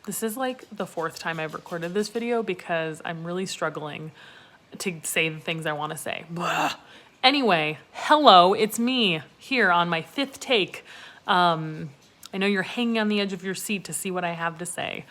This is like the fourth time I've recorded this video because I'm really struggling to say the things I want to say. Blah. Anyway, hello, it's me here on my fifth take. I know you're hanging on the edge of your seat to see what I have to say.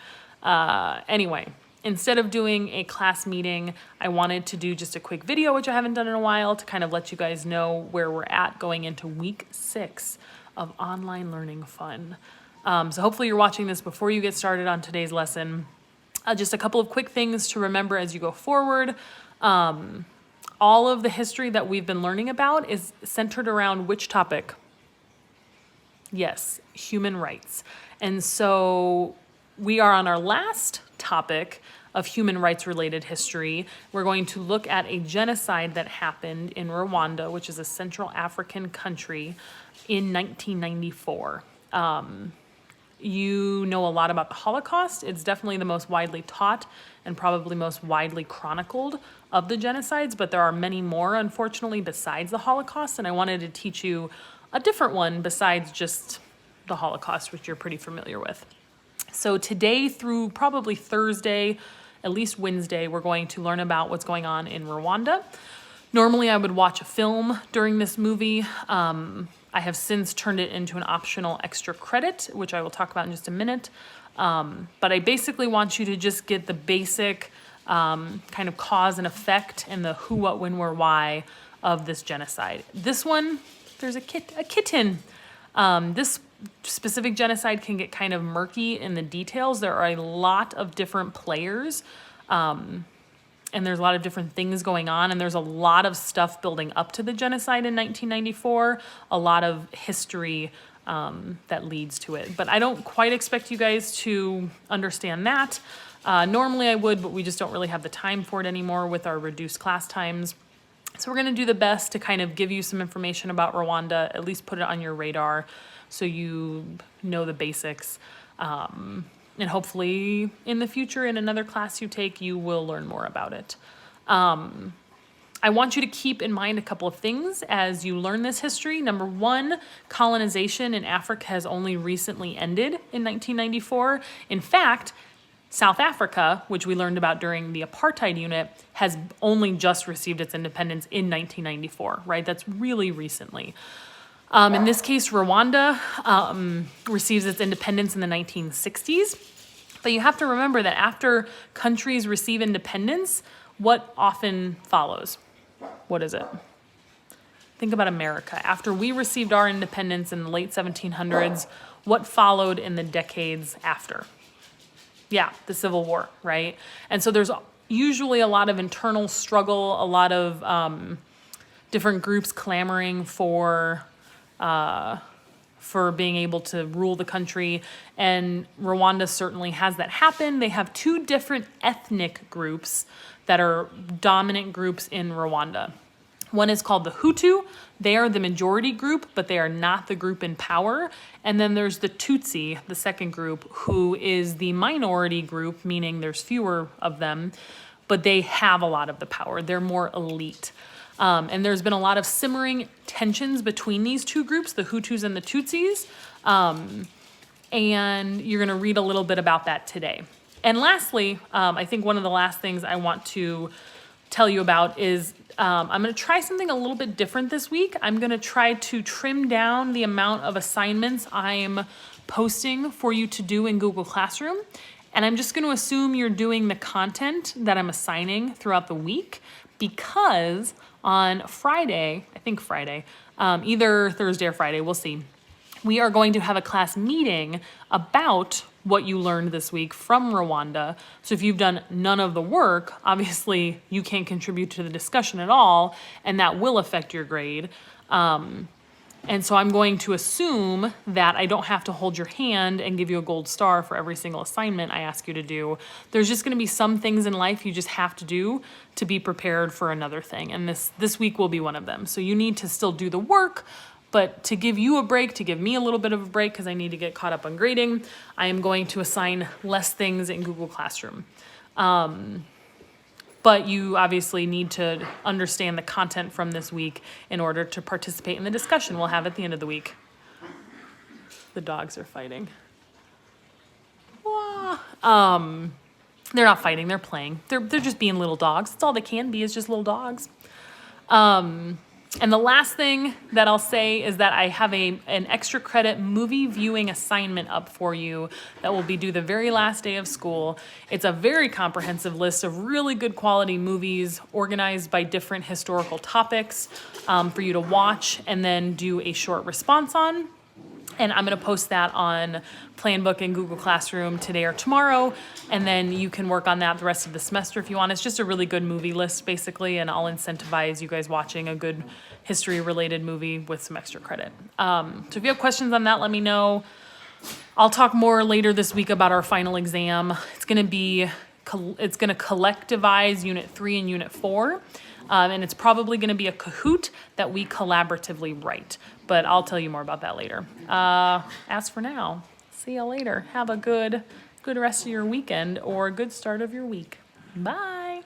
Anyway, instead of doing a class meeting, I wanted to do just a quick video, which I haven't done in a while, to kind of let you guys know where we're at going into week 6 of online learning fun. So hopefully you're watching this before you get started on today's lesson. Just a couple of quick things to remember as you go forward. All of the history that we've been learning about is centered around which topic? Yes, human rights. And so we are on our last topic of human rights related history. We're going to look at a genocide that happened in Rwanda, which is a Central African country, in 1994. You know a lot about the Holocaust. It's definitely the most widely taught and probably most widely chronicled of the genocides, but there are many more, unfortunately, besides the Holocaust, and I wanted to teach you a different one besides just the Holocaust, which you're pretty familiar with. So today through probably Thursday, at least Wednesday, we're going to learn about what's going on in Rwanda. Normally I would watch a film during this movie. I have since turned it into an optional extra credit, which I will talk about in just a minute. But I basically want you to just get the basic kind of cause and effect and the who, what, when, where, why of this genocide. This one, there's a kitten. This specific genocide can get kind of murky in the details. There are a lot of different players. And there's a lot of different things going on, and there's a lot of stuff building up to the genocide in 1994, a lot of history that leads to it. But I don't quite expect you guys to understand that. Normally I would, but we just don't really have the time for it anymore with our reduced class times. So we're going to do the best to kind of give you some information about Rwanda, at least put it on your radar so you know the basics. And hopefully in the future, in another class you take, you will learn more about it. I want you to keep in mind a couple of things as you learn this history. Number one, colonization in Africa has only recently ended in 1994. In fact, South Africa, which we learned about during the apartheid unit, has only just received its independence in 1994, right? That's really recently. In this case, Rwanda receives its independence in the 1960s. But you have to remember that after countries receive independence, what often follows? What is it? Think about America. After we received our independence in the late 1700s, what followed in the decades after? Yeah, the Civil War, right? And so there's usually a lot of internal struggle, a lot of different groups clamoring for being able to rule the country, and Rwanda certainly has that happen. They have two different ethnic groups that are dominant groups in Rwanda. One is called the Hutu. They are the majority group, but they are not the group in power. And then there's the Tutsi, the second group, who is the minority group, meaning there's fewer of them, but they have a lot of the power. They're more elite. And there's been a lot of simmering tensions between these two groups, the Hutus and the Tutsis. And you're going to read a little bit about that today. And lastly, I think one of the last things I want to tell you about is I'm going to try something a little bit different this week. I'm going to try to trim down the amount of assignments I'm posting for you to do in Google Classroom. And I'm just going to assume you're doing the content that I'm assigning throughout the week, because on Friday, I think Friday, either Thursday or Friday, we'll see, we are going to have a class meeting about what you learned this week from Rwanda. So if you've done none of the work, obviously you can't contribute to the discussion at all, and that will affect your grade. And so I'm going to assume that I don't have to hold your hand and give you a gold star for every single assignment I ask you to do. There's just going to be some things in life you just have to do to be prepared for another thing. And this week will be one of them. So you need to still do the work, but to give you a break, to give me a little bit of a break because I need to get caught up on grading, I am going to assign less things in Google Classroom. But you obviously need to understand the content from this week in order to participate in the discussion we'll have at the end of the week. The dogs are fighting. They're not fighting, they're playing. They're just being little dogs. That's all they can be, is just little dogs. And the last thing that I'll say is that I have an extra credit movie viewing assignment up for you that will be due the very last day of school. It's a very comprehensive list of really good quality movies organized by different historical topics for you to watch and then do a short response on. And I'm going to post that on Planbook and Google Classroom today or tomorrow. And then you can work on that the rest of the semester if you want. It's just a really good movie list, basically. And I'll incentivize you guys watching a good history-related movie with some extra credit. So if you have questions on that, let me know. I'll talk more later this week about our final exam. It's going to collectivize Unit 3 and Unit 4. And it's probably going to be a Kahoot that we collaboratively write. But I'll tell you more about that later. As for now, see you later. Have a good rest of your weekend or a good start of your week. Bye.